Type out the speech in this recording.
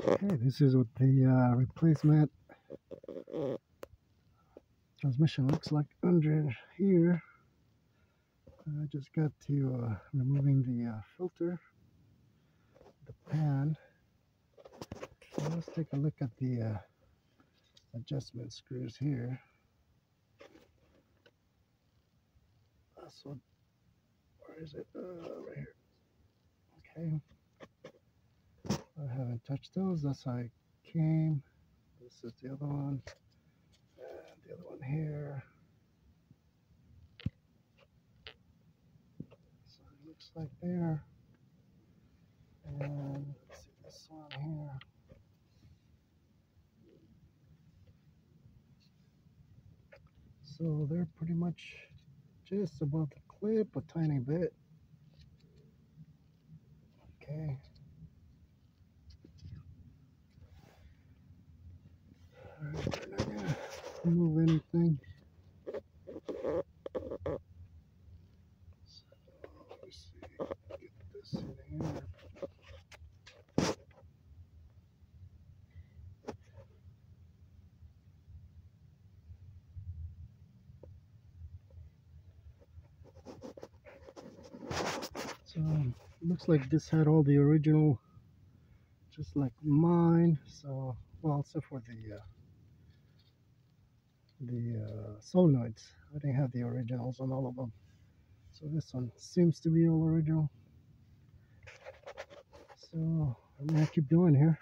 Okay, this is what the replacement transmission looks like under here. I just got to removing the filter, the pan. So let's take a look at the adjustment screws here. So where is it? Right here. Okay. I haven't touched those. That's how it came. This is the other one. And the other one here. So it looks like there. And let's see this one here. So they're pretty much just above the clip a tiny bit. Okay. Alright, we're not gonna move anything. So let me see. Get this in here. So it looks like this had all the original, just like mine. So well, except for the solenoids. I didn't have the originals on all of them. So this one seems to be all original. So I'm gonna keep doing here.